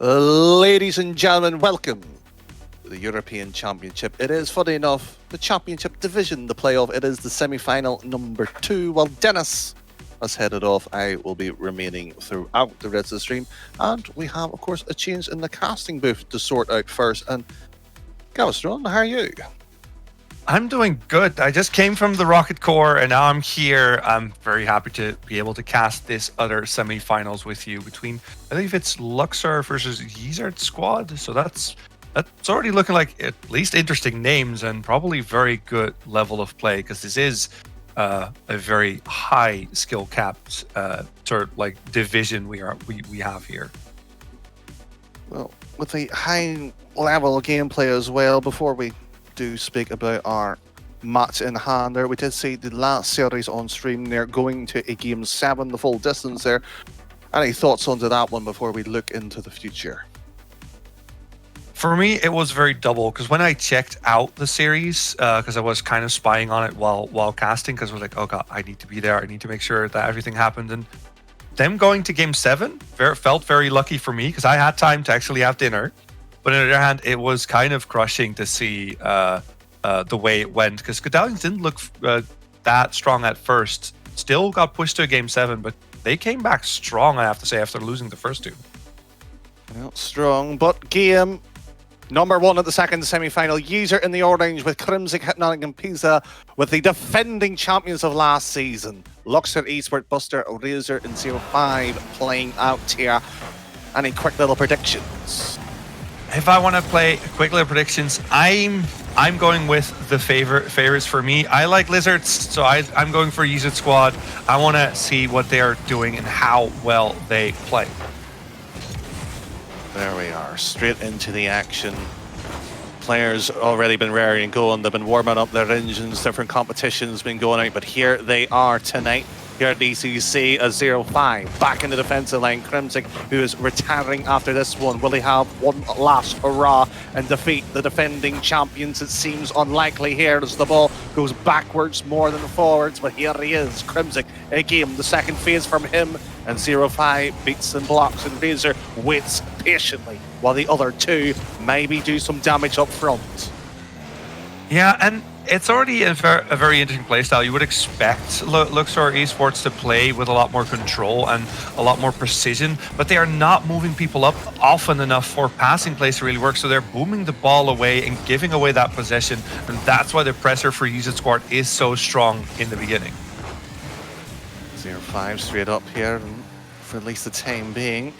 Ladies and gentlemen, welcome to the European Championship. It is, funny enough, the Championship Division, the playoff. It is the semi-final number 2. While Dennis has headed off, I will be remaining throughout the rest of the stream. And we have, of course, a change in the casting booth to sort out first. And Galveston, how are you? I'm doing good. I just came from the Rocket Core and now I'm here. I'm very happy to be able to cast this other semi-finals with you between, I think it's Luxor versus Yeezard squad. So that's already looking like at least interesting names and probably very good level of play, because this is a very high skill capped sort of like division we have here. Well, with a high level gameplay as well, before we do speak about our match in hand there, we did see the last series on stream there going to a game 7, the full distance there. Any thoughts onto that one before we look into the future? For me, it was very double, because when I checked out the series, because I was kind of spying on it while casting, because I was like, oh god, I need to be there, I need to make sure that everything happened. And them going to game 7 felt very lucky for me, because I had time to actually have dinner. But on the other hand, it was kind of crushing to see the way it went, because Godalio didn't look that strong at first. Still got pushed to a game 7, but they came back strong, I have to say, after losing the first 2. Well, strong, but game number 1 at the second semi-final. Yeezard in the orange with Crimson, Hypnotic and Pisa with the defending champions of last season. Luxor, Esports, Buster, Razor and 05 playing out here. Any quick little predictions? If I want to play quick little predictions, I'm going with the favorites for me. I like Lizards, so I'm going for Yeezard squad. I want to see what they are doing and how well they play. There we are, straight into the action. Players already been raring and going. They've been warming up their engines. Different competitions been going out, but here they are tonight. Here at DCC, a 0-5 back in the defensive line. Crimson, who is retiring after this one. Will he have one last hurrah and defeat the defending champions? It seems unlikely here as the ball goes backwards more than forwards, but here he is. Crimson again, the second phase from him, and 0-5 beats and blocks, and Razor waits patiently while the other two maybe do some damage up front. Yeah, and it's already a very interesting playstyle. You would expect Luxor Esports to play with a lot more control and a lot more precision, but they are not moving people up often enough for passing plays to really work. So they're booming the ball away and giving away that possession, and that's why the pressure for Yeezard squad is so strong in the beginning. 0-5 straight up here, for at least the time being.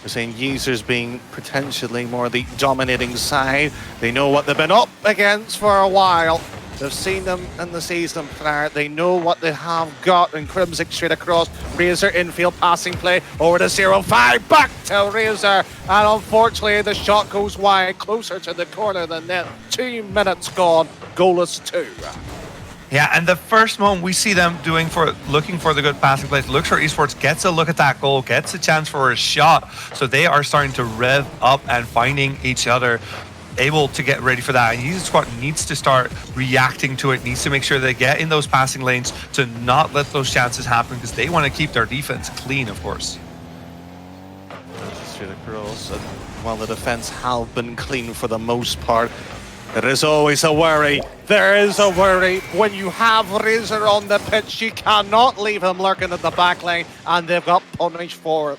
We're saying Yeezers being potentially more the dominating side. They know what they've been up against for a while. They've seen them in the season prior. They know what they have got. And Crimson straight across. Razor infield passing play over to 0-5. Back to Razor. And unfortunately, the shot goes wide, closer to the corner than net. 2 minutes gone. Goalless 2. Yeah, and the first moment we see them looking for the good passing plays, Luxor Esports gets a look at that goal, gets a chance for a shot. So they are starting to rev up and finding each other, able to get ready for that. And Yeezard squad needs to start reacting to it, needs to make sure they get in those passing lanes to not let those chances happen, because they want to keep their defense clean, of course. Straight across. And while the defense have been clean for the most part, there is always a worry. There is a worry. When you have Razor on the pitch, you cannot leave him lurking at the back line, and they've got punished for it.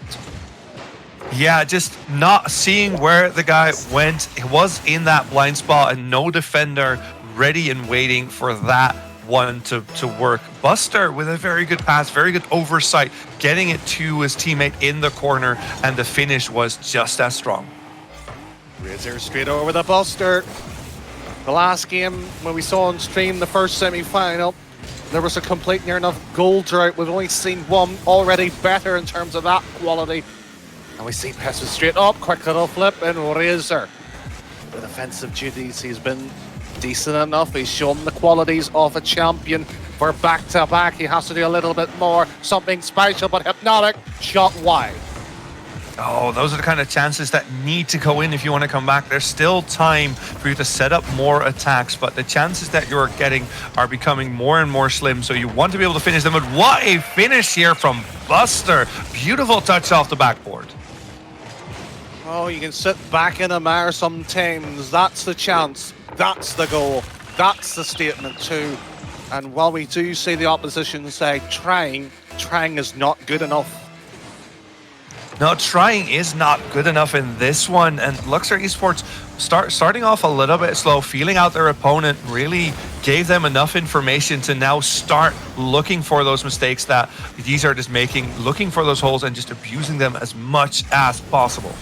Yeah, just not seeing where the guy went. He was in that blind spot and no defender ready and waiting for that one to work. Buster with a very good pass, very good oversight, getting it to his teammate in the corner, and the finish was just as strong. Razor straight over the Buster. The last game, when we saw on stream the first semi-final, there was a complete near enough goal drought. We've only seen one already better in terms of that quality. And we see passes straight up, quick little flip, and Razor. The defensive duties, he's been decent enough. He's shown the qualities of a champion. For back-to-back, he has to do a little bit more. Something special, but Hypnotic, shot wide. Oh, those are the kind of chances that need to go in if you want to come back. There's still time for you to set up more attacks, but the chances that you're getting are becoming more and more slim, so you want to be able to finish them. But what a finish here from Buster. Beautiful touch off the backboard. Oh, you can sit back in a mire sometimes. That's the chance. That's the goal. That's the statement too. And while we do see the opposition side trying is not good enough. No, trying is not good enough in this one, and Luxor Esports starting off a little bit slow, feeling out their opponent, really gave them enough information to now start looking for those mistakes that Yeezard is making, looking for those holes and just abusing them as much as possible.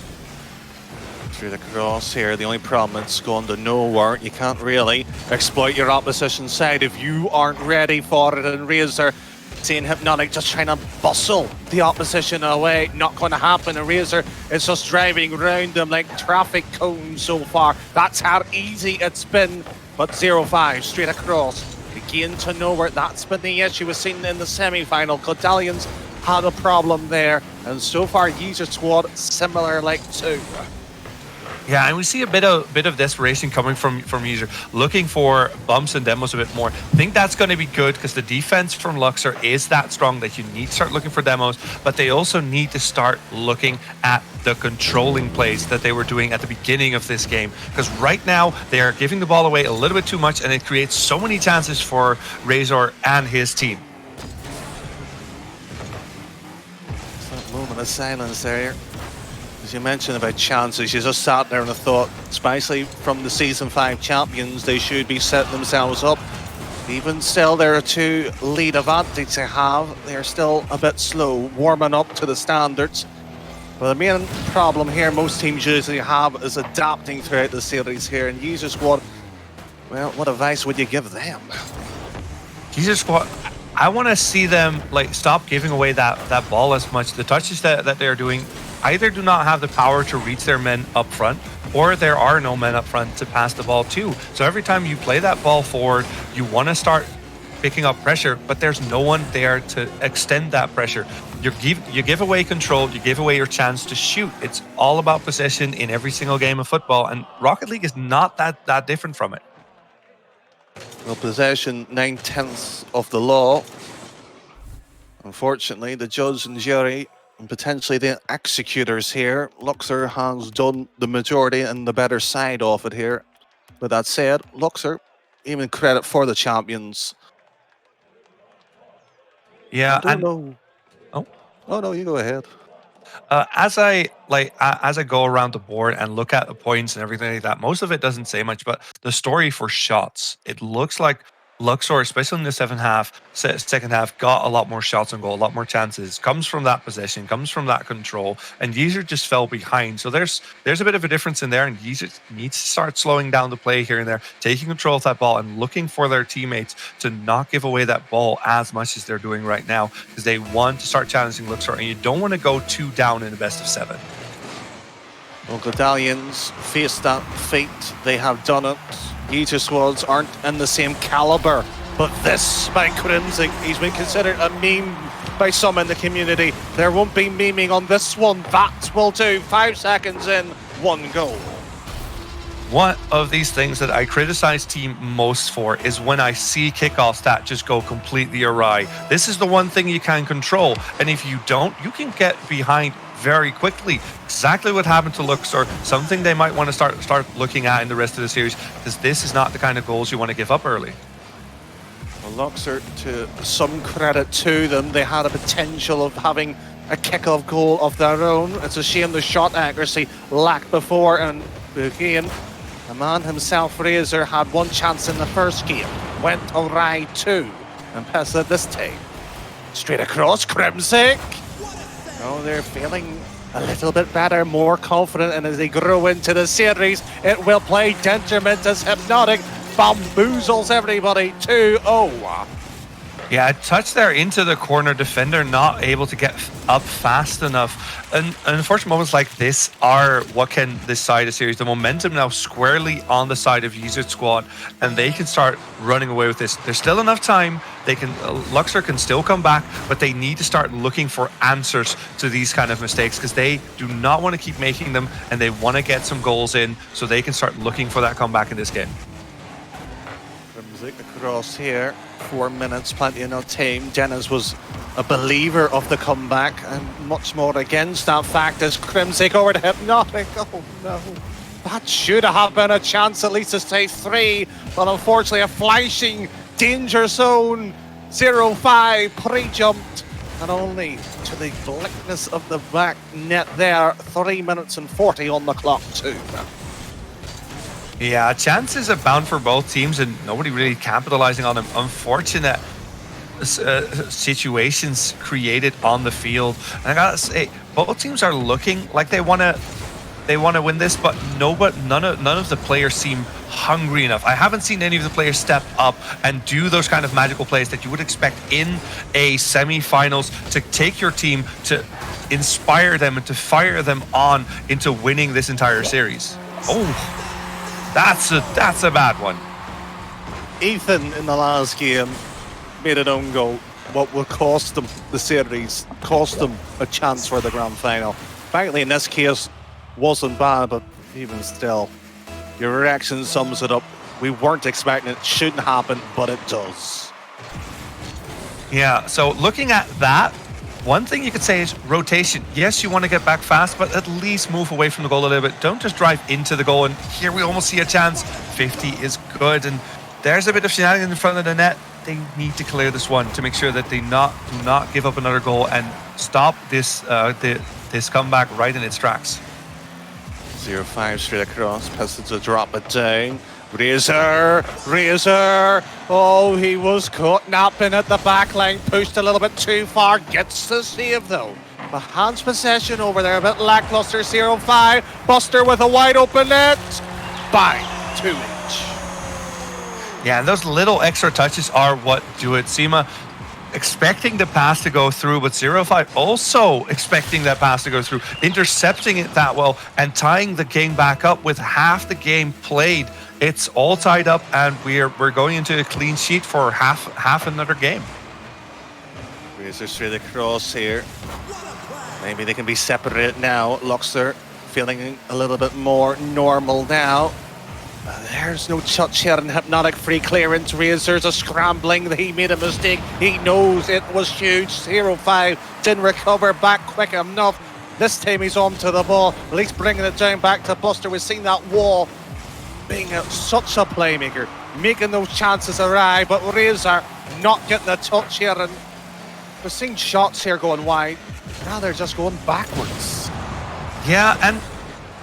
Through the cross here, the only problem it's going to nowhere. You can't really exploit your opposition side if you aren't ready for it, and Razor seeing Hypnotic just trying to bustle the opposition away. Not going to happen. And Razor is just driving around them like traffic cones so far. That's how easy it's been. But 0-5 straight across. Again to nowhere. That's been the issue we've seen in the semi-final. Godalion's had a problem there. And so far, Yeezard squad similar like too. Yeah, and we see a bit of desperation coming from Yeezard, looking for bumps and demos a bit more. I think that's going to be good because the defense from Luxor is that strong that you need to start looking for demos, but they also need to start looking at the controlling plays that they were doing at the beginning of this game. Because right now, they are giving the ball away a little bit too much, and it creates so many chances for Razor and his team. It's that moment of silence there. As you mentioned about chances, you just sat there and thought, especially from the Season 5 champions, they should be setting themselves up. Even still, there are 2 lead advantage they have. They're still a bit slow, warming up to the standards. But the main problem here most teams usually have is adapting throughout the series here. And Yeezard squad, well, what advice would you give them? Yeezard squad, I want to see them like stop giving away that ball as much. The touches that they're doing either do not have the power to reach their men up front, or there are no men up front to pass the ball to. So every time you play that ball forward, you want to start picking up pressure, but there's no one there to extend that pressure. You give away control, you give away your chance to shoot. It's all about possession in every single game of football, and Rocket League is not that different from it. Well, possession 9/10 of the law. Unfortunately, the judge and jury and potentially the executors here. Luxor has done the majority and the better side of it here. But that said, Luxor, even credit for the champions. Yeah, I don't know. Oh no, you go ahead. As I go around the board and look at the points and everything like that, most of it doesn't say much, but the story for shots, it looks like Luxor, especially in the second half, got a lot more shots on goal, a lot more chances. Comes from that possession, comes from that control, and Yeezard just fell behind. So there's a bit of a difference in there, and Yeezard needs to start slowing down the play here and there, taking control of that ball and looking for their teammates to not give away that ball as much as they're doing right now, because they want to start challenging Luxor, and you don't want to go 2 down in a best of 7. Well, Godalians face that fate. They have done it. Yeezard squads aren't in the same caliber. But this, by Crimson, he's been considered a meme by some in the community. There won't be memeing on this one. That will do. 5 seconds in, 1 goal. One of these things that I criticize team most for is when I see kickoffs that just go completely awry. This is the one thing you can control, and if you don't, you can get behind very quickly. Exactly what happened to Luxor, something they might want to start looking at in the rest of the series, because this is not the kind of goals you want to give up early. Well, Luxor, to some credit to them, they had a potential of having a kick-off goal of their own. It's a shame the shot accuracy lacked before, and again, the man himself, Razor, had 1 chance in the first game, went awry too, and passed it this time. Straight across, Crimson. Oh, they're feeling a little bit better, more confident, and as they grow into the series, it will play detriment as Hypnotic bamboozles everybody 2-0. Yeah, a touch there into the corner, defender not able to get up fast enough. And unfortunate moments like this are what can decide a series. The momentum now squarely on the side of Yeezard squad, and they can start running away with this. There's still enough time. They can Luxor can still come back, but they need to start looking for answers to these kind of mistakes, because they do not want to keep making them, and they want to get some goals in so they can start looking for that comeback in this game. Crimson across here. 4 minutes, plenty enough time. Dennis was a believer of the comeback and much more against that fact as Crims take over to Hypnotic. Oh no. That should have been a chance at least to stay 3, but unfortunately a flashing danger zone. 0-5 pre-jumped and only to the blackness of the back net there. 3 minutes and 40 on the clock too. Yeah, chances abound for both teams and nobody really capitalizing on them. Unfortunate situations created on the field. And I gotta say, both teams are looking like they want to win this, but none of the players seem hungry enough. I haven't seen any of the players step up and do those kind of magical plays that you would expect in a semi-finals to take your team, to inspire them and to fire them on into winning this entire series. Oh, that's a bad one. Ethan in the last game made an own goal. What will cost them the series, cost them a chance for the grand final. Frankly, in this case, wasn't bad, but even still, your reaction sums it up. We weren't expecting it, shouldn't happen, but it does. Yeah, so looking at that, one thing you could say is rotation. Yes, you want to get back fast, but at least move away from the goal a little bit. Don't just drive into the goal, and here we almost see a chance. 50 is good, and there's a bit of shenanigans in front of the net. They need to clear this one to make sure that they do not give up another goal and stop this this comeback right in its tracks. 0-5 straight across, Pistons to drop it down. Razor, oh, he was caught napping at the back line, pushed a little bit too far, gets the save though. The hands possession over there, a bit lackluster. 0-5, Buster with a wide open net, bang, 2 each. Yeah, and those little extra touches are what do it. Seema expecting the pass to go through, but 0-5 also expecting that pass to go through, intercepting it that well and tying the game back up with half the game played. It's all tied up and we're going into a clean sheet for half another game. Razor straight across here. Maybe they can be separated now. Luxor feeling a little bit more normal now. There's no touch here in Hypnotic. Free clearance. Razor's a scrambling. He made a mistake. He knows it was huge. 0-5 didn't recover back quick enough. This time he's on to the ball. At least bringing it down back to Buster. We've seen that wall being such a playmaker, making those chances arrive. But Razor not getting a touch here. And we're seeing shots here going wide. Now they're just going backwards. Yeah, and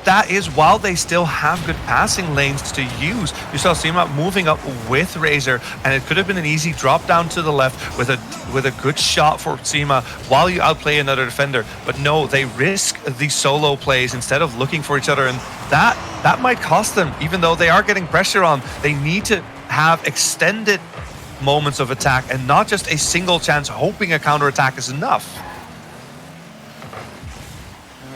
that is while they still have good passing lanes to use. You saw Seema moving up with Razor, and it could have been an easy drop down to the left with a good shot for Seema while you outplay another defender. But no, they risk the solo plays instead of looking for each other, and that might cost them. Even though they are getting pressure on, they need to have extended moments of attack and not just a single chance hoping a counterattack is enough.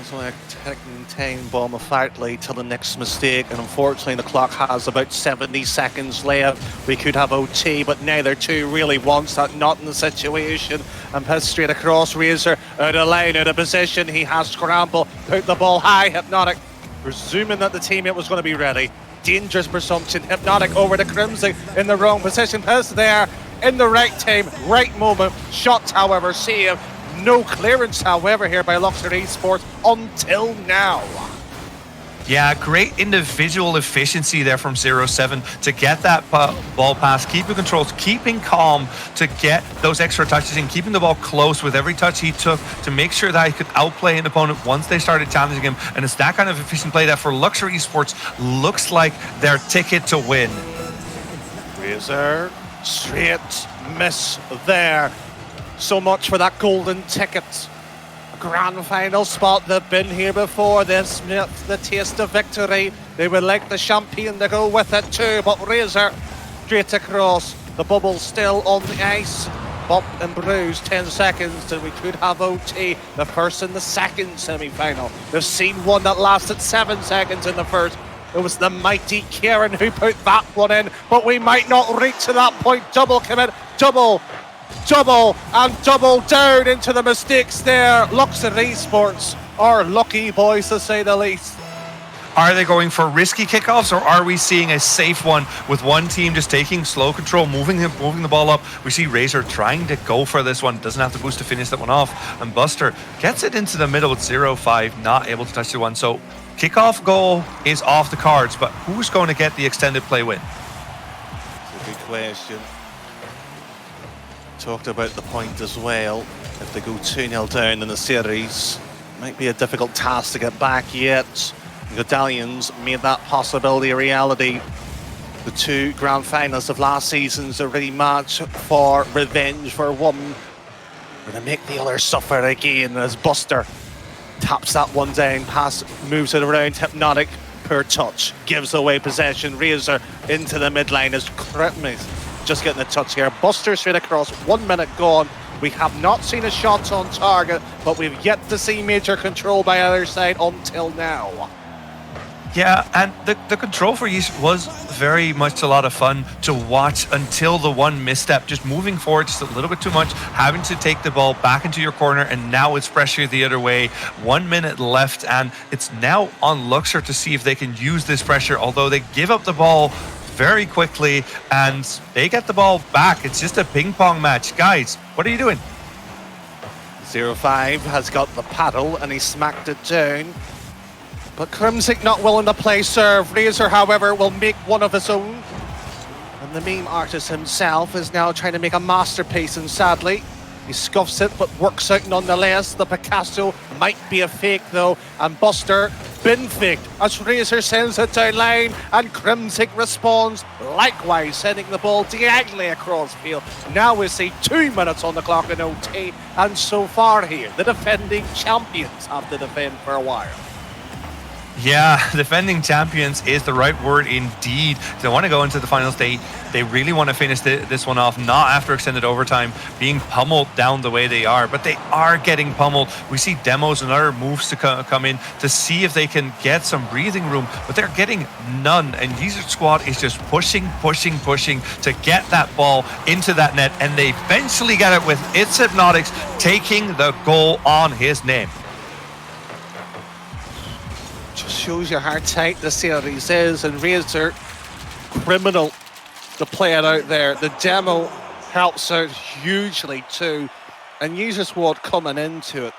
It's only a ticking bomb of Fartley till the next mistake, and unfortunately the clock has about 70 seconds left. We could have OT, but neither two really wants that, not in the situation. And pass straight across. Razor out of line, out of position. He has scrambled, put the ball high. Hypnotic, presuming that the teammate was going to be ready. Dangerous presumption. Hypnotic over to Crimson in the wrong position. Pass there in the right time, right moment. Shot, however, save. No clearance, however, here by Luxor Esports until now. Yeah, great individual efficiency there from 0-7 to get that ball pass, keeping controls, keeping calm to get those extra touches and keeping the ball close with every touch he took to make sure that he could outplay an opponent once they started challenging him. And it's that kind of efficient play that for Luxor Esports looks like their ticket to win. Razor, straight miss there. So much for that golden ticket. A grand final spot. They've been here before. They've sniffed the taste of victory. They would like the champagne to go with it too. But Razor straight across. The bubble still on the ice. Bump and bruise. 10 seconds and we could have OT. The first and the second semi-final. We've seen one that lasted 7 seconds in the first. It was the mighty Kieran who put that one in. But we might not reach to that point. Double commit. Double and double down into the mistakes there. Luxor Esports are lucky boys to say the least. Are they going for risky kickoffs, or are we seeing a safe one with one team just taking slow control, moving the ball up? We see Razor trying to go for this one, doesn't have the boost to finish that one off, and Buster gets it into the middle with 0-5, not able to touch the one. So kickoff goal is off the cards, but who's going to get the extended play win? It's a good question. Talked about the point as well. If they go 2-0 down in the series, might be a difficult task to get back yet. Godalians made that possibility a reality. The two grand finalists of last season's a rematch for revenge for one. Gonna make the other suffer again as Buster taps that one down, pass, moves it around, Hypnotic, poor touch, gives away possession. Razor into the midline as Critmis just getting a touch here. Buster straight across, 1 minute gone. We have not seen a shot on target, but we've yet to see major control by either side until now. Yeah, and the control for Yeezard was very much a lot of fun to watch until the one misstep, just moving forward just a little bit too much, having to take the ball back into your corner, and now it's pressure the other way. 1 minute left, and it's now on Luxor to see if they can use this pressure, although they give up the ball very quickly, and they get the ball back. It's just a ping pong match. Guys, what are you doing? 0-5 has got the paddle, and he smacked it down. But Crimsic not willing to play serve. Razor, however, will make one of his own. And the meme artist himself is now trying to make a masterpiece, and sadly, he scuffs it, but works out nonetheless. The Picasso might be a fake, though, and Buster been faked as Razor sends it down line, and Crimsic responds, likewise sending the ball diagonally across field. Now we see 2 minutes on the clock in OT, and so far here, the defending champions have to defend for a while. Yeah, defending champions is the right word indeed. They want to go into the finals. They really want to finish this one off, not after extended overtime, being pummeled down the way they are. But they are getting pummeled. We see demos and other moves to come in to see if they can get some breathing room, but they're getting none. And Yeezard squad is just pushing to get that ball into that net, and they eventually get it with It's Hypnotics taking the goal on his name. Just shows you how tight the series is, and Razor, criminal to play it out there. The demo helps out hugely too, and Yeezard squad coming into it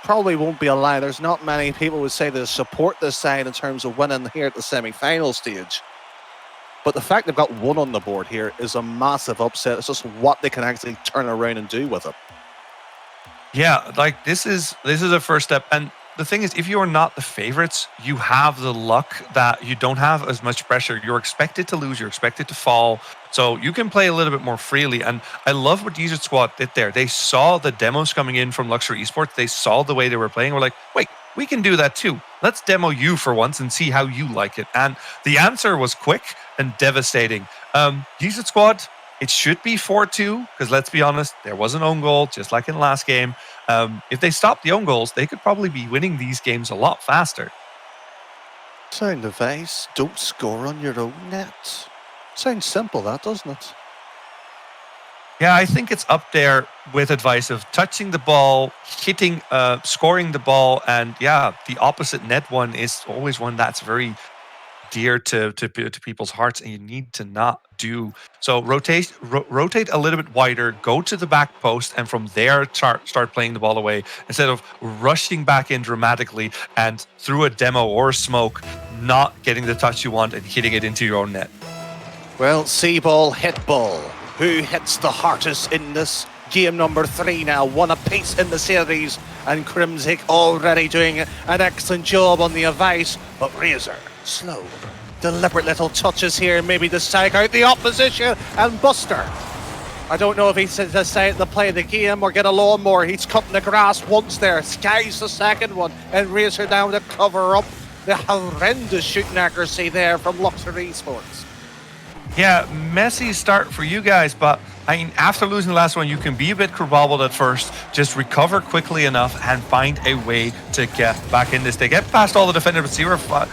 probably won't be a lie. There's not many people would say they support this side in terms of winning here at the semi-final stage. But the fact they've got one on the board here is a massive upset. It's just what they can actually turn around and do with it. Yeah, like this is a first step. And the thing is, if you are not the favorites, you have the luck that you don't have as much pressure. You're expected to lose, you're expected to fall, so you can play a little bit more freely. And I love what Yeezard squad did there. They saw the demos coming in from Luxor Esports. They saw the way they were playing. We're like, wait, we can do that too. Let's demo you for once and see how you like it. And the answer was quick and devastating. Yeezard squad, it should be 4-2, because let's be honest, there was an own goal, just like in the last game. If they stop the own goals, they could probably be winning these games a lot faster. Sound advice, don't score on your own net. Sounds simple, that, doesn't it? Yeah, I think it's up there with advice of touching the ball, hitting, scoring the ball, and yeah, the opposite net one is always one that's very dear to people's hearts, and you need to not do. So rotate a little bit wider, go to the back post, and from there start playing the ball away instead of rushing back in dramatically and through a demo or smoke, not getting the touch you want and hitting it into your own net. Well, see ball, hit ball. Who hits the hardest in this game number 3 now? One apiece in the series, and Crimsic already doing an excellent job on the advice, but Razor slow, deliberate little touches here, maybe to psych out the opposition, and Buster, I don't know if he's decided to play the game or get a lawnmower. He's cutting the grass once there, skies the second one, and Razor down to cover up the horrendous shooting accuracy there from Luxor Esports. Yeah, messy start for you guys, but I mean, after losing the last one, you can be a bit crabbled at first, just recover quickly enough and find a way to get back in this. They get past all the defenders, but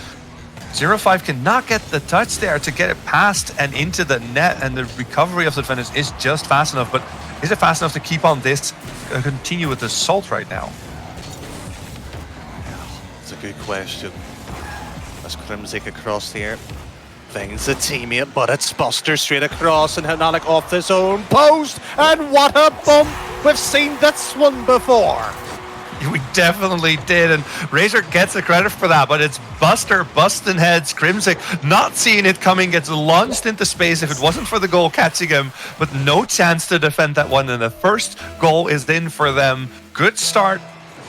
0-5 cannot get the touch there to get it past and into the net, and the recovery of the defenders is just fast enough. But is it fast enough to keep on this, continue with assault right now? It's a good question. as Crimsic across here. Finds a teammate, but it's Buster straight across and Hypnotic off his own post. And what a bump! We've seen this one before. We definitely did, and Razor gets the credit for that, but it's Buster busting heads. Crimsic not seeing it coming, gets launched into space if it wasn't for the goal catching him, but no chance to defend that one, and the first goal is in for them. Good start,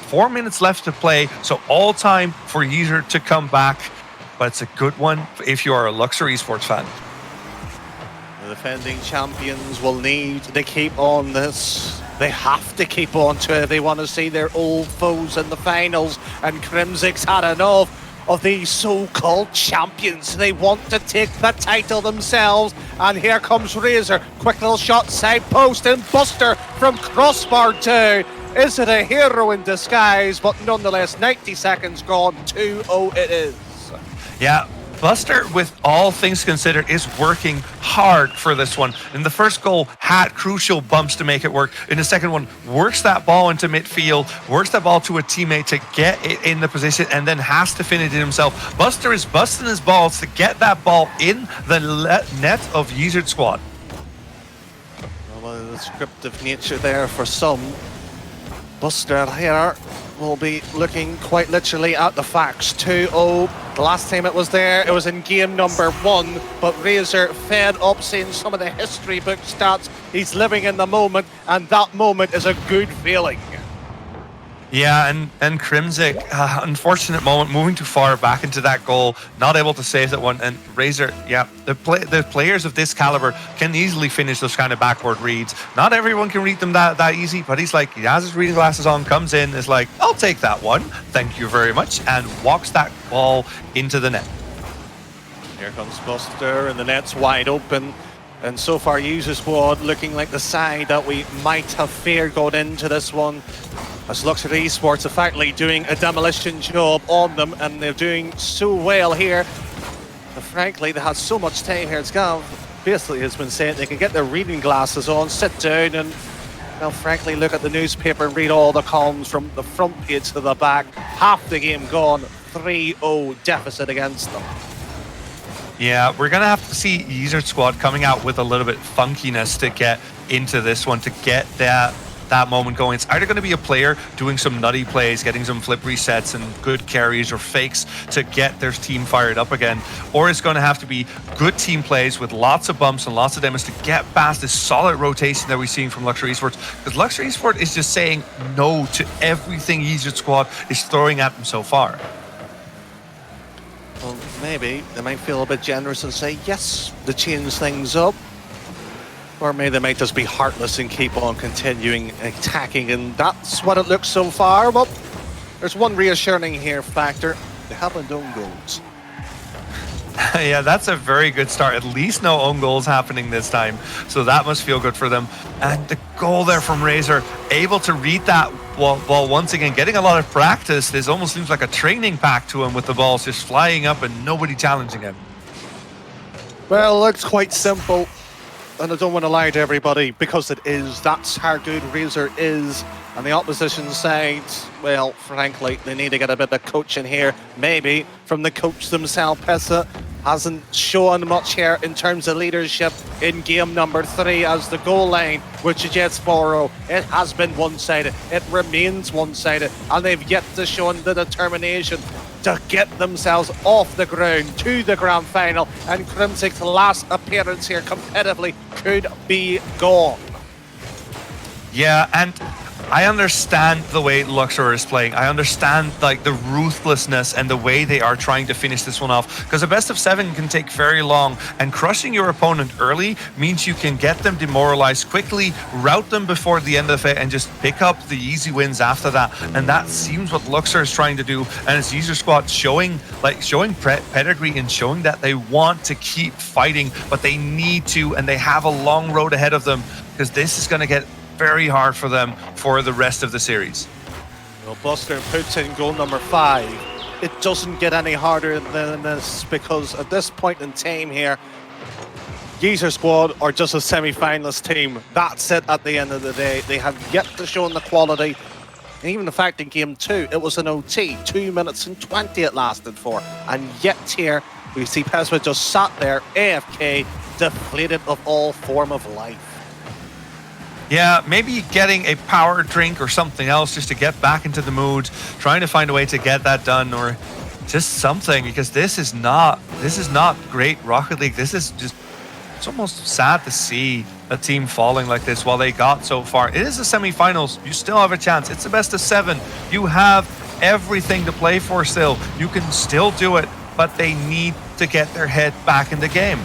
4 minutes left to play, so all time for Yeezard to come back, but it's a good one if you are a Luxor Esports fan. The defending champions will need to keep on this. They have to keep on to it if they want to see their old foes in the finals. And Crimsic's had enough of these so-called champions. They want to take the title themselves. And here comes Razor. Quick little shot, side post, and Buster from crossbar 2. Is it a hero in disguise? But nonetheless, 90 seconds gone. 2-0 it is. Yeah. Buster, with all things considered, is working hard for this one. In the first goal, had crucial bumps to make it work. In the second one, works that ball into midfield, works that ball to a teammate to get it in the position, and then has to finish it himself. Buster is busting his balls to get that ball in the net of Yeezard squad. Well, the descriptive nature there for some. Buster here will be looking quite literally at the facts. 2-0. The last time it was there, it was in game number 1, but Razor fed up seeing some of the history book stats. He's living in the moment, and that moment is a good feeling. Yeah, and Crimsic, unfortunate moment, moving too far back into that goal, not able to save that one. And Razor, yeah, the players of this caliber can easily finish those kind of backward reads. Not everyone can read them that easy, but he's like, he has his reading glasses on, comes in, is like, I'll take that one, thank you very much, and walks that ball into the net. Here comes Buster, and the net's wide open. And so far, User Squad looking like the side that we might have feared going into this one. As Luxor Esports effectively doing a demolition job on them, and they're doing so well here. But frankly, they had so much time here. It's Gav basically has been saying they can get their reading glasses on, sit down, and well, frankly, look at the newspaper and read all the columns from the front page to the back. Half the game gone, 3-0 deficit against them. Yeah, we're going to have to see Yeezard squad coming out with a little bit funkiness to get into this one, to get that moment going. It's either going to be a player doing some nutty plays, getting some flip resets and good carries or fakes to get their team fired up again, or it's going to have to be good team plays with lots of bumps and lots of demos to get past this solid rotation that we're seeing from Luxor Esports, because Luxor Esports is just saying no to everything Yeezard squad is throwing at them so far. Well, maybe they might feel a bit generous and say yes to change things up. Or maybe they might just be heartless and keep on continuing attacking, and that's what it looks so far. But there's one reassuring here factor. They haven't own goals. Yeah, that's a very good start. At least no own goals happening this time. So that must feel good for them. And the goal there from Razor, able to read that ball once again, getting a lot of practice. This almost seems like a training pack to him with the balls just flying up and nobody challenging him. Well, it looks quite simple. And I don't want to lie to everybody, because it is. That's how good Razor is. And the opposition side, well, frankly, they need to get a bit of coaching here. Maybe from the coach themselves. Pessa hasn't shown much here in terms of leadership in game number 3, as the goal line, which is Jetsboro, it has been one-sided. It remains one-sided. And they've yet to show the determination to get themselves off the ground to the grand final, and Crimsic's last appearance here competitively could be gone. Yeah, and I understand the way Luxor is playing. I understand like the ruthlessness and the way they are trying to finish this one off, because a best of 7 can take very long, and crushing your opponent early means you can get them demoralized quickly, route them before the end of it, and just pick up the easy wins after that. And that seems what Luxor is trying to do, and it's Yeezard squad showing pedigree and showing that they want to keep fighting, but they need to, and they have a long road ahead of them, because this is going to get very hard for them for the rest of the series. Well, Buster puts in goal number 5. It doesn't get any harder than this, because at this point in time here, Yeezard squad are just a semi-finalist team. That's it at the end of the day. They have yet to show the quality And even the fact in game 2, it was an OT, 2 minutes and 20 it lasted for. And yet here, we see Pesma just sat there, AFK, deflated of all form of life. Yeah, maybe getting a power drink or something else just to get back into the mood, trying to find a way to get that done, or just something, because this is not great Rocket League. This is just, it's almost sad to see a team falling like this while they got so far. It is the semifinals. You still have a chance. It's the best of 7. You have everything to play for still. You can still do it, but they need to get their head back in the game.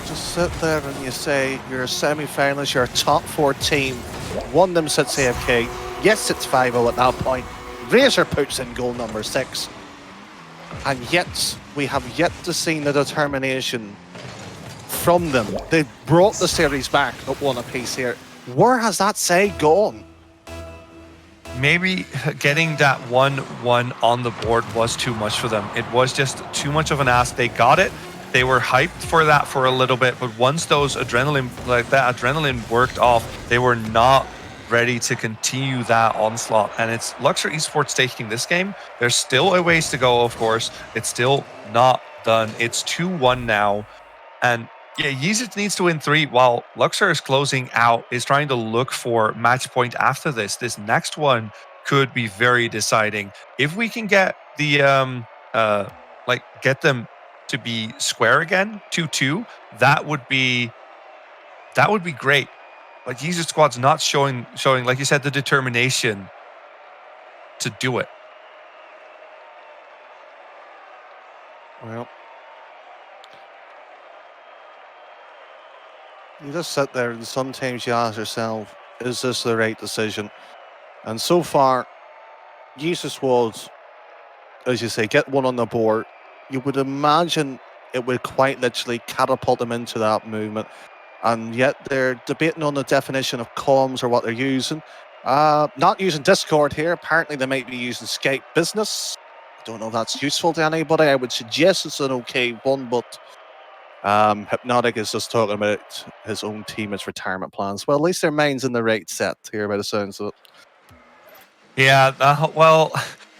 Just sit there and you say you're a semi-finalist, you're a top 4 team. One of them sits AFK. Yes, it's 5-0 at that point. Razor puts in goal number 6. And yet, we have yet to see the determination from them. They brought the series back at 1 apiece here. Where has that side gone? Maybe getting that 1-1 on the board was too much for them. It was just too much of an ask. They got it. They were hyped for that for a little bit, but once those adrenaline worked off, they were not ready to continue that onslaught. And it's Luxor Esports taking this game. There's still a ways to go, of course. It's still not done. It's 2-1 now. And yeah, Yeezard needs to win 3 while Luxor is closing out, is trying to look for match point after this. This next one could be very deciding. If we can get the get them to be square again, 2-2, that would be great. But Yeezard squad's not showing, like you said, the determination to do it. Well, you just sit there and sometimes you ask yourself, is this the right decision? And so far, Yeezard squads, as you say, get one on the board. You would imagine it would quite literally catapult them into that movement. And yet they're debating on the definition of comms or what they're using. Not using Discord here. Apparently they might be using Skype Business. I don't know if that's useful to anybody. I would suggest it's an okay one, but Hypnotic is just talking about his own teammates' retirement plans. Well, at least their mind's in the right set here by the sounds of it. Yeah, well,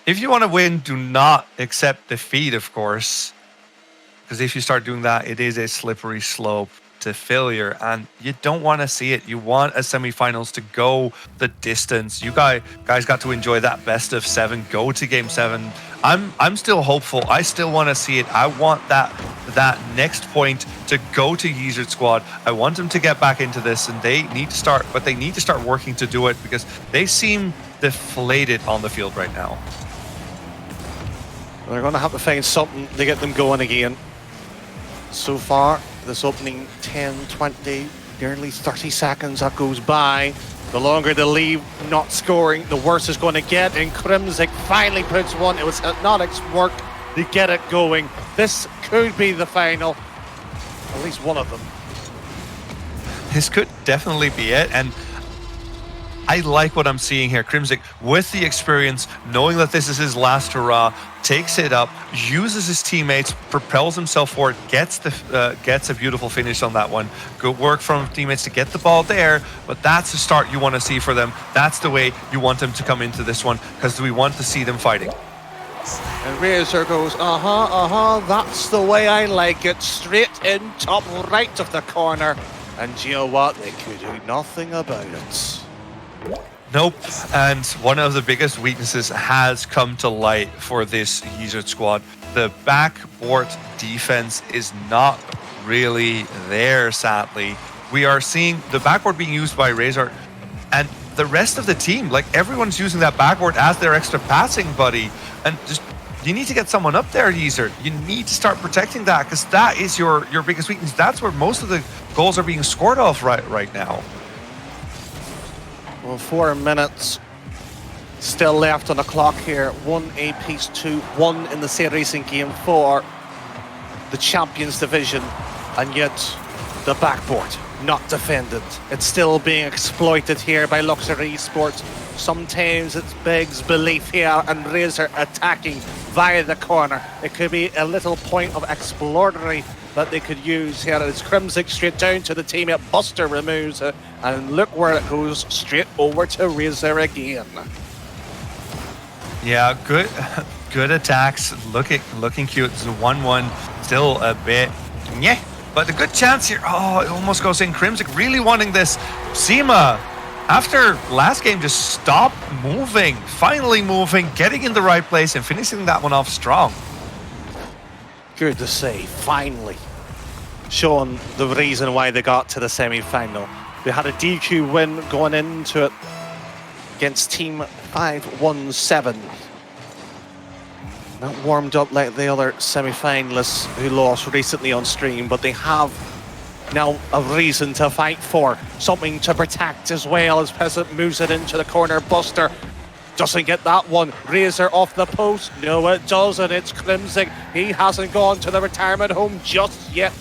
if you want to win, do not accept defeat, of course. Because if you start doing that, it is a slippery slope to failure, and you don't want to see it. You want a semifinals to go the distance. You guys got to enjoy that best of 7, go to game 7. I'm still hopeful. I still want to see it. I want that next point to go to Yeezard squad. I want them to get back into this, and they need to start, but they need to start working to do it because they seem deflated on the field right now. They're going to have to find something to get them going again. So far, this opening 10, 20, nearly 30 seconds that goes by. The longer they leave not scoring, the worse it's going to get. And Crimsic finally puts one. It was Hypnotic's work to get it going. This could be the final. At least one of them. This could definitely be it. And I like what I'm seeing here. Crimsic, with the experience, knowing that this is his last hurrah, takes it up, uses his teammates, propels himself forward, gets a beautiful finish on that one. Good work from teammates to get the ball there, but that's the start you want to see for them. That's the way you want them to come into this one, because we want to see them fighting. And Razor goes, that's the way I like it. Straight in, top right of the corner. And you know what? They could do nothing about it. Nope, and one of the biggest weaknesses has come to light for this Yeezard squad. The backboard defense is not really there, sadly. We are seeing the backboard being used by Razor, and the rest of the team, like everyone's using that backboard as their extra passing buddy. And just, you need to get someone up there, Yeezard. You need to start protecting that, because that is your biggest weakness. That's where most of the goals are being scored off right now. Well, 4 minutes still left on the clock here. 1 apiece to 1 in the series in game 4. The Champions Division, and yet the backboard not defended. It's still being exploited here by Luxor Esports. Sometimes it's begs belief here, and Razor attacking via the corner. It could be a little point of exploratory that they could use here. It's Crimson straight down to the teammate. Buster removes it, and look where it goes, straight over to Razor again. Yeah, good attacks. Looking cute. It's a 1-1. Still a bit, yeah. But a good chance here. Oh, it almost goes in. Crimson really wanting this. Seema, after last game, just stopped moving. Finally moving, getting in the right place and finishing that one off strong. Good to see, finally. Showing the reason why they got to the semi-final. They had a DQ win going into it against Team 517. Not warmed up like the other semi-finalists who lost recently on stream, but they have now a reason to fight for, something to protect as well as Peasant moves it into the corner. Buster doesn't get that one. Razor off the post. No, it doesn't. It's Crimson. He hasn't gone to the retirement home just yet.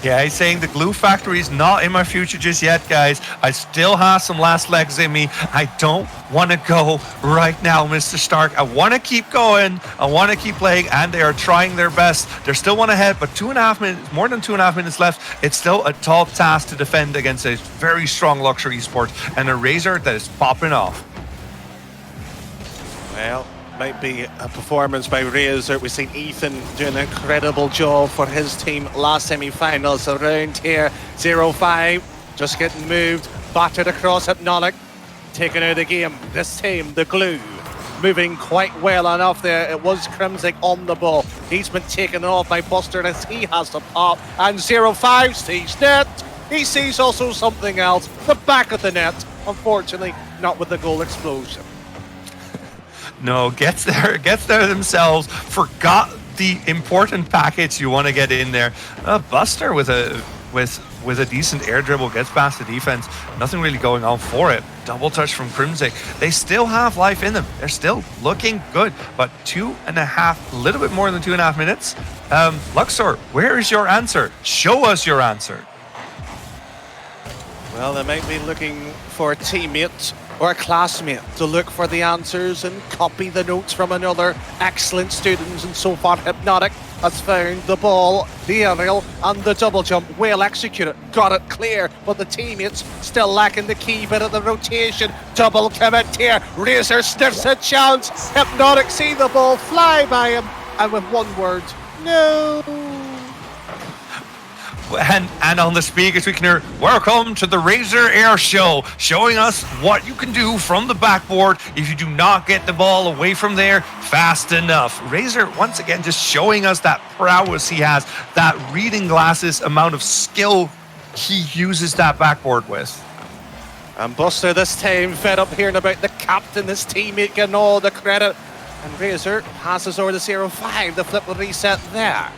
Yeah, he's saying the glue factory is not in my future just yet, guys. I still have some last legs in me. I don't want to go right now, Mr. Stark. I want to keep going. I want to keep playing, and they are trying their best. They're still one ahead, but 2.5 minutes, more than 2.5 minutes left. It's still a tall task to defend against a very strong Luxor Esports and a Razor that is popping off. Well, might be a performance by Razor. We've seen Ethan do an incredible job for his team last semi-finals around here. 0-5, just getting moved, battered across Hypnotic, taken out of the game. This team, the glue, moving quite well enough there. It was Crimson on the ball. He's been taken off by Buster as he has to pop. And 0-5 sees net. He sees also something else, the back of the net. Unfortunately, not with the goal explosion. No, gets there themselves. Forgot the important package you want to get in there. Buster with a decent air dribble gets past the defense. Nothing really going on for it. Double touch from Crimson. They still have life in them. They're still looking good. But 2.5, a little bit more than 2.5 minutes. Luxor, where is your answer? Show us your answer. Well, they might be looking for a teammate or a classmate to look for the answers and copy the notes from another excellent student, and so far Hypnotic has found the ball, the aerial and the double jump, well executed, got it clear, but the teammates still lacking the key bit of the rotation. Double commit here, Razor sniffs a chance, Hypnotic see the ball fly by him, and with one word, no. And on the speakers we can hear, welcome to the Razor Air Show, showing us what you can do from the backboard if you do not get the ball away from there fast enough. Razor once again just showing us that prowess he has, that reading glasses amount of skill he uses that backboard with. And Buster this time fed up hearing about the captain, his teammate getting all the credit, and Razor passes over the 0-5. The flip will reset there.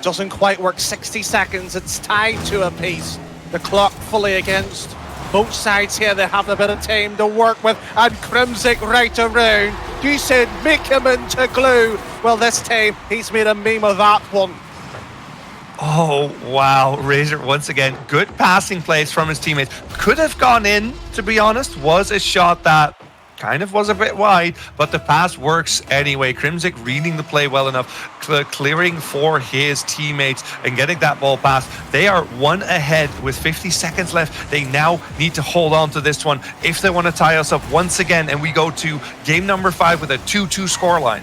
Doesn't quite work. 60 seconds. It's tied to a piece. The clock fully against both sides here. They have a bit of time to work with. And Crimson right around. You said make him into glue. Well, this time he's made a meme of that one. Oh, wow. Razor, once again, good passing plays from his teammates. Could have gone in, to be honest. Was a shot that kind of was a bit wide, but the pass works anyway. Crimson reading the play well enough, clearing for his teammates and getting that ball past. They are one ahead with 50 seconds left. They now need to hold on to this one if they want to tie us up once again, and we go to game number 5 with a 2-2 scoreline.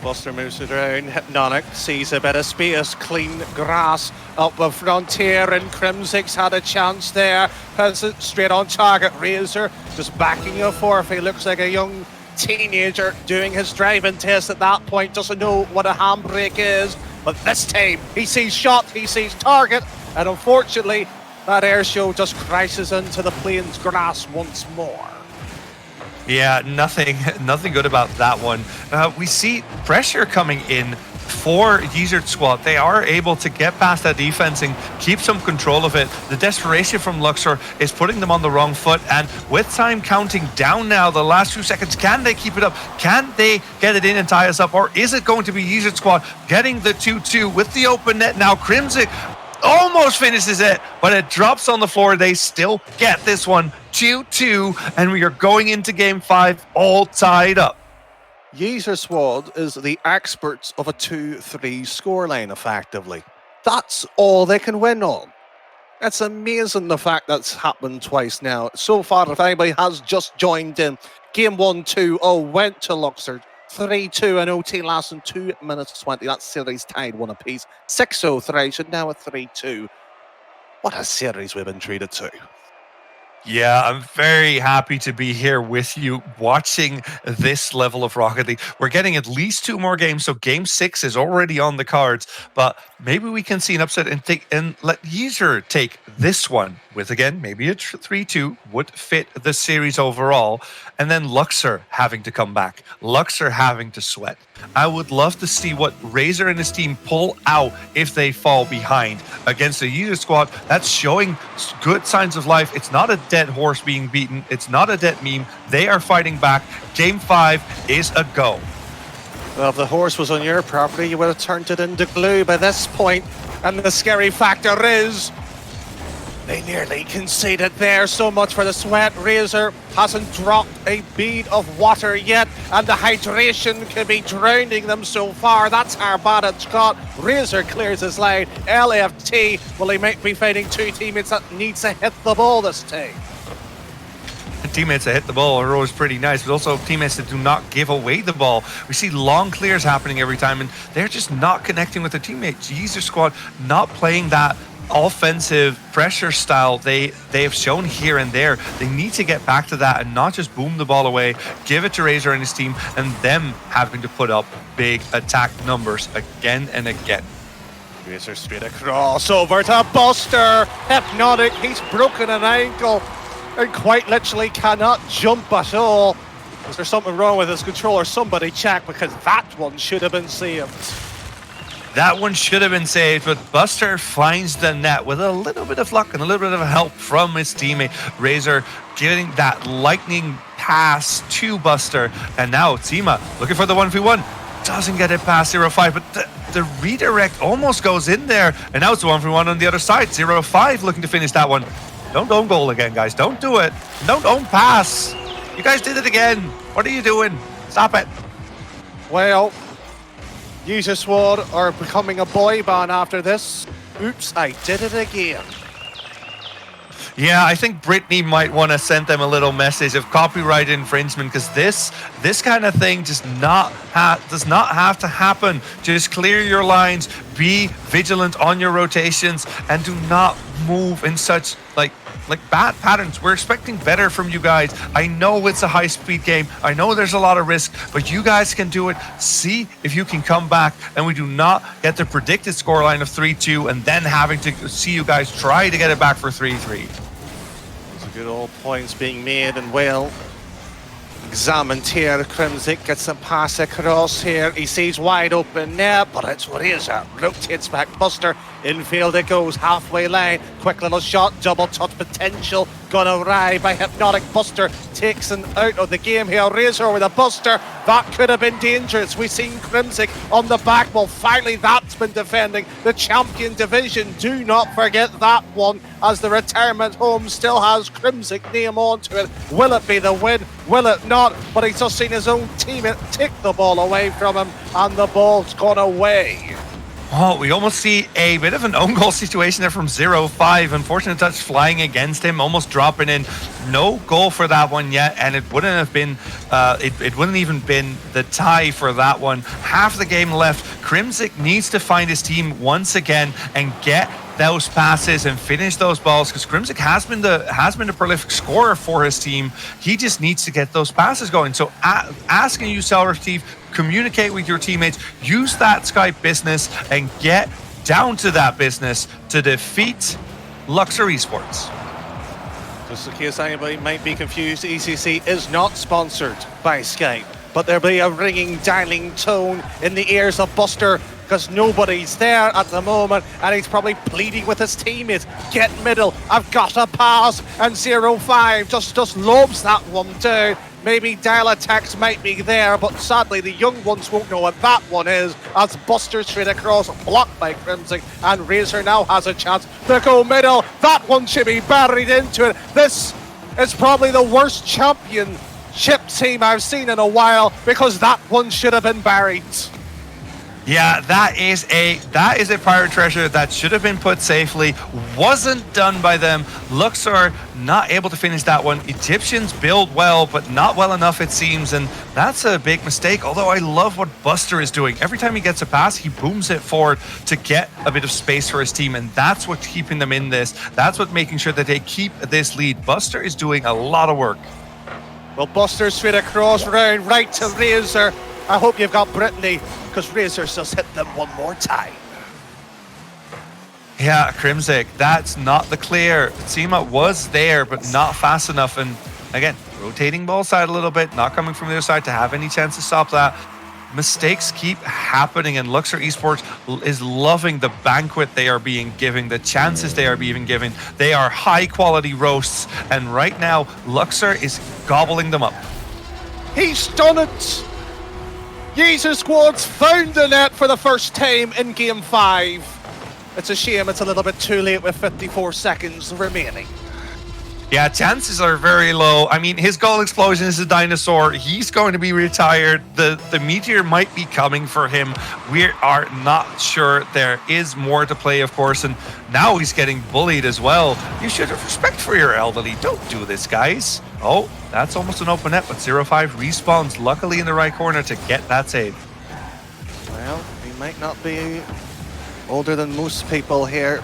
Buster moves it around. Hypnotic sees a bit of space, clean grass up the frontier, and Crimson's had a chance there. Peasant straight on target. Razor just backing a forfeit. Looks like a young teenager doing his driving test at that point. Doesn't know what a handbrake is, but this time he sees shot, he sees target, and unfortunately that air show just crashes into the plains grass once more. Yeah, nothing good about that one. We see pressure coming in for Yeezard squad. They are able to get past that defense and keep some control of it. The desperation from Luxor is putting them on the wrong foot, and with time counting down now, the last few seconds, can they keep it up? Can they get it in and tie us up? Or is it going to be Yeezard squad getting the 2-2 with the open net now? Crimson almost finishes it, but it drops on the floor. They still get this one 2-2, and we are going into game 5 all tied up. Yeezard squad is the experts of a 2-3 scoreline, effectively. That's all they can win on. It's amazing the fact that's happened twice now. So far, if anybody has just joined in, game 1-2 went to Luxor. 3-2 and OT lasting 2 minutes 20. That series tied one apiece. 6-0 so now a 3-2. What a series we've been treated to. Yeah, I'm very happy to be here with you watching this level of Rocket League. We're getting at least 2 more games, so game 6 is already on the cards, but maybe we can see an upset and let Yeezard take this one with, again, maybe a 3-2 would fit the series overall, and then Luxor having to come back, Luxor having to sweat. I would love to see what Razor and his team pull out if they fall behind against the Yeezard squad. That's showing good signs of life. It's not a dead horse being beaten. It's not a dead meme. They are fighting back. Game 5 is a go. Well, if the horse was on your property, you would have turned it into glue by this point. And the scary factor is they nearly conceded there. So much for the sweat. Razor hasn't dropped a bead of water yet, and the hydration could be drowning them so far. That's how bad it's got. Razor clears his line. LFT, well, he might be fighting 2 teammates that needs to hit the ball this time. Teammates that hit the ball are always pretty nice, but also teammates that do not give away the ball. We see long clears happening every time, and they're just not connecting with their teammates. Yeezard squad not playing that offensive pressure style they have shown here and there. They need to get back to that and not just boom the ball away, give it to Razor and his team, and them having to put up big attack numbers again and again. Razor straight across over to Buster. Hypnotic, he's broken an ankle and quite literally cannot jump at all. Is there something wrong with his controller? Somebody check, because that one should have been saved. That one should have been saved, but Buster finds the net with a little bit of luck and a little bit of help from his teammate. Razor getting that lightning pass to Buster, and now Tima looking for the 1v1. Doesn't get it past 0-5, but the redirect almost goes in there, and now it's the 1v1 on the other side. 0-5 looking to finish that one. Don't own goal again, guys. Don't do it. Don't own pass. You guys did it again. What are you doing? Stop it. Well, Yeezard squad are becoming a boy band after this. Oops, I did it again. Yeah, I think Brittany might want to send them a little message of copyright infringement, because this kind of thing does not have to happen. Just clear your lines, be vigilant on your rotations, and do not move in such like bad patterns. We're expecting better from you guys. I know it's a high-speed game. I know there's a lot of risk, but you guys can do it. See if you can come back, and we do not get the predicted scoreline of 3-2 and then having to see you guys try to get it back for 3-3. Good old points being made, and well examined here. Crimson gets a pass across here. He sees wide open net, but it's Razor. Rotates back. Buster infield it goes, halfway line. Quick little shot, double touch potential. Gone awry by Hypnotic. Buster takes him out of the game here. Razor with a Buster. That could have been dangerous. We've seen Crimson on the back. Well, finally that's been defending the champion division. Do not forget that one, as the retirement home still has Crimson name onto it. Will it be the win? Will it not? But he's just seen his own teammate take the ball away from him, and the ball's gone away. Oh, we almost see a bit of an own goal situation there from 0-5. Unfortunate touch flying against him, almost dropping in. No goal for that one yet, and it wouldn't have been, it wouldn't even been the tie for that one. Half the game left. Crimson needs to find his team once again and get those passes and finish those balls, because Crimson has been the prolific scorer for his team. He just needs to get those passes going. So asking you, Sour Steve, communicate with your teammates, use that Skype business, and get down to that business to defeat Luxor Esports. Just in case anybody might be confused, ECC is not sponsored by Skype, but there'll be a ringing, dialing tone in the ears of Buster, because nobody's there at the moment, and he's probably pleading with his teammates. Get middle, I've got a pass, and 0-5 just lobs that one down. Maybe dial attacks might be there, but sadly the young ones won't know what that one is, as Buster straight across, blocked by Crimson, and Razor now has a chance to go middle. That one should be buried into it. This is probably the worst champion ship team I've seen in a while, because that one should have been buried. Yeah, that is a pirate treasure that should have been put safely. Wasn't done by them. Luxor not able to finish that one. Egyptians build well, but not well enough, it seems, and that's a big mistake. Although I love what Buster is doing. Every time he gets a pass, he booms it forward to get a bit of space for his team, and that's what's keeping them in this. That's what making sure that they keep this lead. Buster is doing a lot of work. Well, Buster straight across, round right to Razor. I hope you've got Brittany, because Razor's just hit them one more time. Yeah, Crimsic, that's not the clear. Seema was there, but not fast enough. And again, rotating ball side a little bit, not coming from the other side to have any chance to stop that. Mistakes keep happening, and Luxor Esports is loving the banquet they are being given, the chances they are being given. They are high quality roasts, and right now, Luxor is gobbling them up. He's done it! Yeezard squad's found the net for the first time in Game 5. It's a shame it's a little bit too late with 54 seconds remaining. Yeah, chances are very low. I mean, his goal explosion is a dinosaur. He's going to be retired. The meteor might be coming for him. We are not sure. There is more to play, of course, and now he's getting bullied as well. You should have respect for your elderly. Don't do this, guys. Oh, that's almost an open net, but 0-5 respawns luckily in the right corner to get that save. Well, he might not be older than most people here,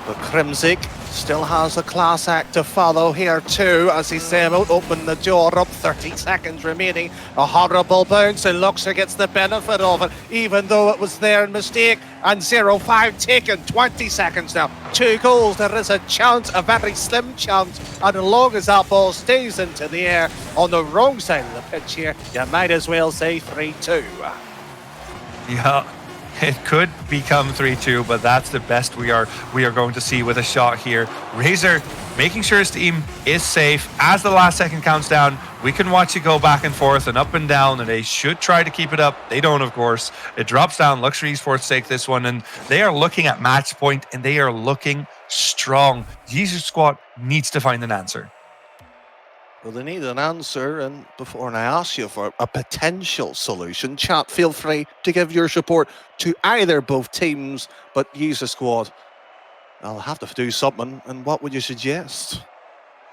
but Crimsic still has a class act to follow here too, as he said about open the door up, 30 seconds remaining. A horrible bounce, and Luxor gets the benefit of it, even though it was their mistake. And 0-5 taken, 20 seconds now. 2 goals, there is a chance, a very slim chance, and as long as that ball stays into the air on the wrong side of the pitch here, you might as well say 3-2. Yeah. It could become 3-2, but that's the best we are going to see with a shot here. Razor making sure his team is safe. As the last second counts down, we can watch it go back and forth and up and down, and they should try to keep it up. They don't, of course. It drops down. Luxor Esports take this one, and they are looking at match point, and they are looking strong. Yeezard squad needs to find an answer. Well, they need an answer, and before I ask you for a potential solution, chat, feel free to give your support to either both teams, but Yeezard squad, I'll have to do something, and what would you suggest?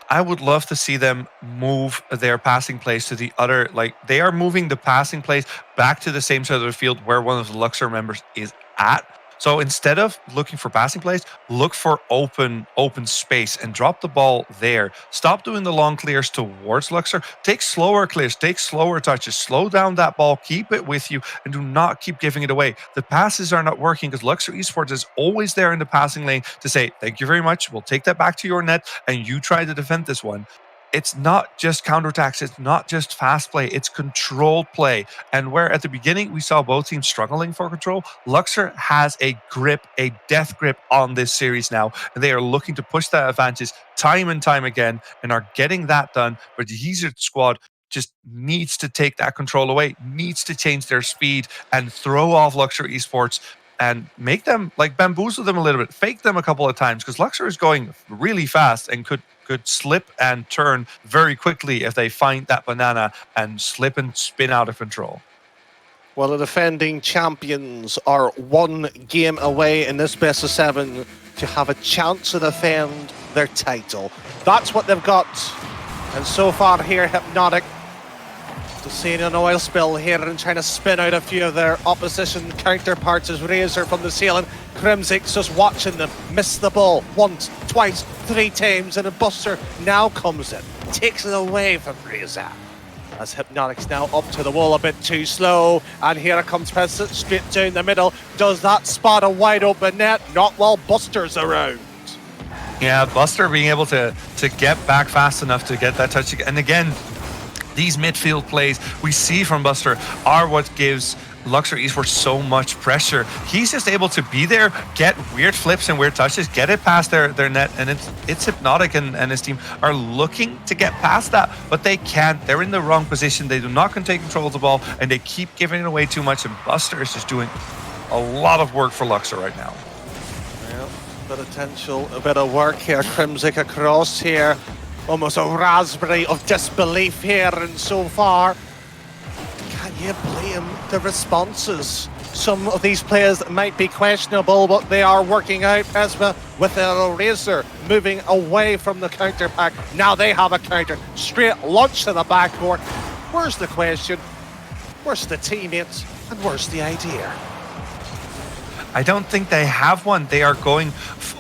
I would love to see them move their passing plays to the other, like they are moving the passing plays back to the same side of the field where one of the Luxor members is at. So instead of looking for passing plays, look for open space and drop the ball there. Stop doing the long clears towards Luxor. Take slower clears, take slower touches, slow down that ball, keep it with you, and do not keep giving it away. The passes are not working because Luxor Esports is always there in the passing lane to say, thank you very much, we'll take that back to your net, and you try to defend this one. It's not just counterattacks, it's not just fast play, it's controlled play. And where at the beginning we saw both teams struggling for control, Luxor has a grip, a death grip on this series now. And they are looking to push that advantage time and time again and are getting that done. But the Yeezard squad just needs to take that control away, needs to change their speed and throw off Luxor Esports and make them, like, bamboozle them a little bit, fake them a couple of times, because Luxor is going really fast and could slip and turn very quickly if they find that banana and slip and spin out of control. Well, the defending champions are 1 game away in this best of 7 to have a chance to defend their title. That's what they've got. And so far here, Hypnotic just seeing an oil spill here and trying to spin out a few of their opposition counterparts as Razor from the ceiling. Crimsic's just watching them miss the ball once, twice, 3 times, and a Buster now comes in, takes it away from Razor. As Hypnotic's now up to the wall a bit too slow, and here it comes President straight down the middle. Does that spot a wide open net? Not while Buster's around. Yeah, Buster being able to get back fast enough to get that touch. And again, these midfield plays we see from Buster are what gives Luxor Esports so much pressure. He's just able to be there, get weird flips and weird touches, get it past their net, and it's Hypnotic and his team are looking to get past that, but they can't. They're in the wrong position. They do not take control of the ball, and they keep giving it away too much, and Buster is just doing a lot of work for Luxor right now. Well, potential, a bit of work here. Crimsic across here. almost a raspberry of disbelief here, and so far, can you blame the responses? Some of these players might be questionable, but they are working out. Esma with their Razor moving away from the counter pack. Now they have a counter. Straight launch to the backcourt. Where's the question? Where's the teammates? And where's the idea? I don't think they have one. They are going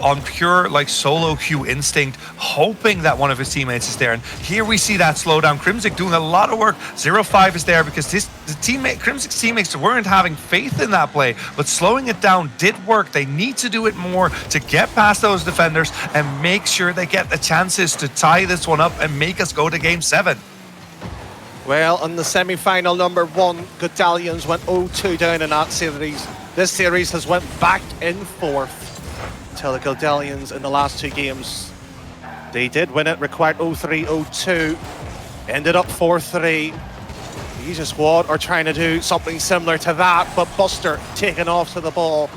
on pure like solo queue instinct, hoping that one of his teammates is there. And here we see that slowdown. Crimsic doing a lot of work. 0-5 is there because Crimsic's teammates weren't having faith in that play, but slowing it down did work. They need to do it more to get past those defenders and make sure they get the chances to tie this one up and make us go to game 7. Well, on the semi-final number 1, Godalians went 0-2 down in that series. This series has went back and forth until the Godalians in the last 2 games. They did win it, required 0-3, 0-2, ended up 4-3. Yeezard squad are trying to do something similar to that, but Buster taking off to the ball.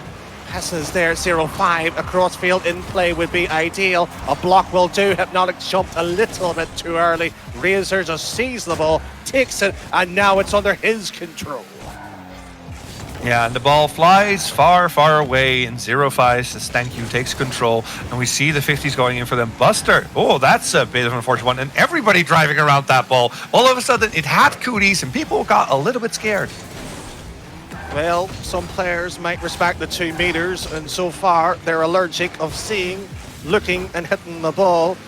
Passes there, 0-5 across field in play would be ideal. A block will do. Hypnotic jumped a little bit too early. Razor just sees the ball, takes it, and now it's under his control. Yeah, and the ball flies far, far away, and 0-5 says thank you, takes control, and we see the 50s going in for them. Buster, oh, that's a bit of an unfortunate one, and everybody driving around that ball. All of a sudden, it had cooties, and people got a little bit scared. Well, some players might respect the 2 meters, and so far, they're allergic of seeing, looking, and hitting the ball.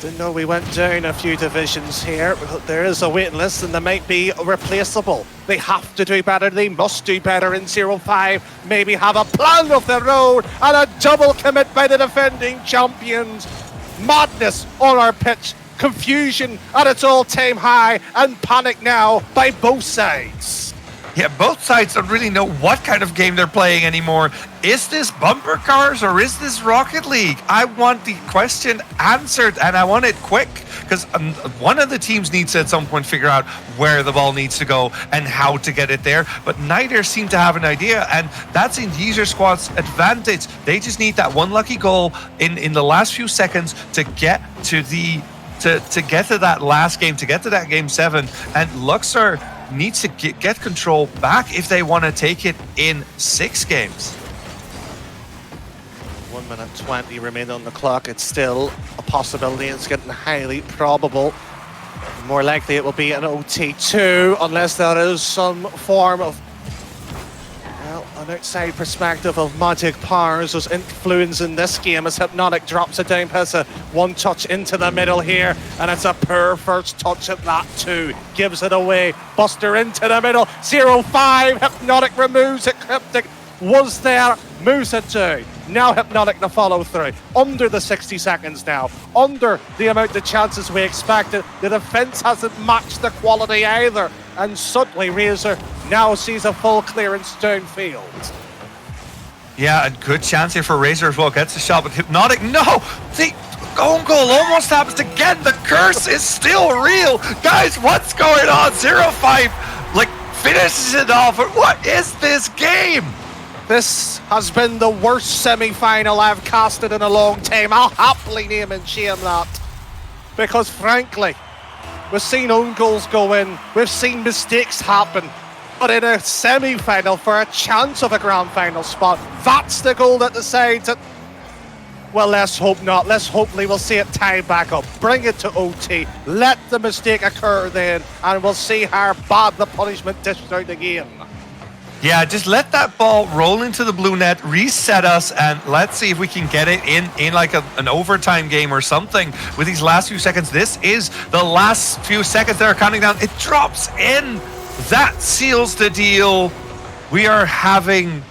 Didn't know we went down a few divisions here. There is a waiting list and they might be replaceable. They have to do better. They must do better in 0-5. Maybe have a plan of their own and a double commit by the defending champions. Madness on our pitch. Confusion at its all-time high and panic now by both sides. Yeah, both sides don't really know what kind of game they're playing anymore. Is this bumper cars or is this Rocket League? I want the question answered and I want it quick because one of the teams needs to at some point figure out where the ball needs to go and how to get it there. But neither seem to have an idea, and that's in Yeezard squad's advantage. They just need that one lucky goal in the last few seconds to get to the to get to that last game, to get to that game 7, and Luxor needs to get control back if they want to take it in 6 games. 1 minute 20 remain on the clock. It's still a possibility. It's getting highly probable. More likely it will be an OT2 unless there is some form of, well, an outside perspective of magic powers was influence in this game as Hypnotic drops it down, has a one touch into the middle here, and it's a poor first touch at that too. Gives it away. Buster into the middle. 0-5. Hypnotic removes it. Cryptic was there. Moves it down. Now Hypnotic the follow through. Under the 60 seconds now. Under the amount of chances we expected. The defense hasn't matched the quality either. And suddenly Razor now sees a full clearance downfield. Yeah, a good chance here for Razor as well. Gets a shot, but Hypnotic, no! The own goal almost happens again. The curse is still real. Guys, what's going on? 0-5, like, finishes it off. What is this game? This has been the worst semi-final I've casted in a long time. I'll happily name and shame that. Because frankly, we've seen own goals go in, we've seen mistakes happen, but in a semi-final for a chance of a grand final spot, that's the goal that decides it. Well, let's hope not. Let's hopefully we'll see it tied back up. Bring it to OT. Let the mistake occur then, and we'll see how bad the punishment dished out again. Yeah, just let that ball roll into the blue net, reset us, and let's see if we can get it in like an overtime game or something with these last few seconds. This is the last few seconds that are counting down. It drops in. That seals the deal. We are having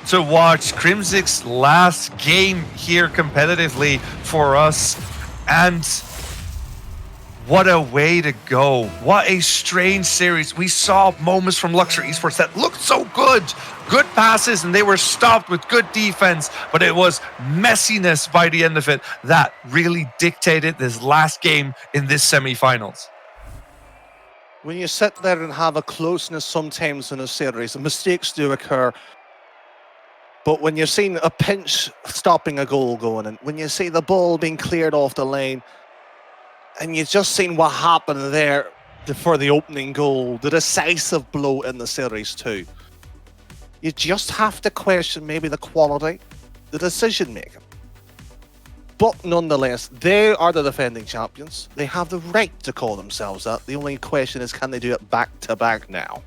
to watch Crimsic's last game here competitively for us, and what a way to go. What a strange series. We saw moments from Luxor Esports that looked so good. Good passes, and they were stopped with good defense, but it was messiness by the end of it that really dictated this last game in this semifinals. When you sit there and have a closeness sometimes in a series, mistakes do occur. But when you've seen a pinch stopping a goal going in, when you see the ball being cleared off the lane, And you've just seen what happened there for the opening goal, the decisive blow in the series too. You just have to question maybe the quality, the decision making. But nonetheless, they are the defending champions. They have the right to call themselves that. The only question is, can they do it back to back now?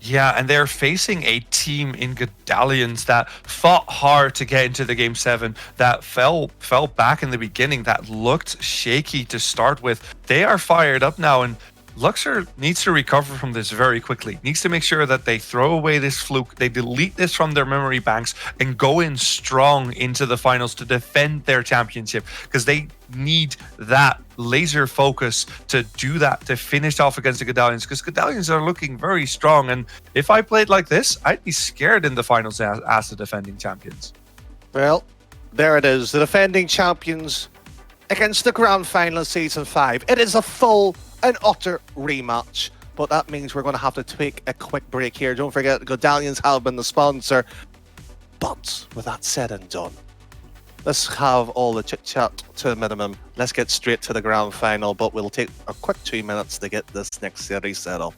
Yeah, and they're facing a team in Godalians that fought hard to get into the game 7, that fell back in the beginning, that looked shaky to start with. They are fired up now, and Luxor needs to recover from this very quickly. Needs to make sure that they throw away this fluke, they delete this from their memory banks, and go in strong into the finals to defend their championship, because they need that laser focus to do that, to finish off against the Godalians, because Godalians are looking very strong. And if I played like this, I'd be scared in the finals as the defending champions. Well, there it is. The defending champions against the grand final of Season 5. It is a full and utter rematch, but that means we're going to have to take a quick break here. Don't forget, Godalians have been the sponsor. But with that said and done, let's have all the chit-chat to a minimum. Let's get straight to the grand final, but we'll take a quick 2 minutes to get this next series set up.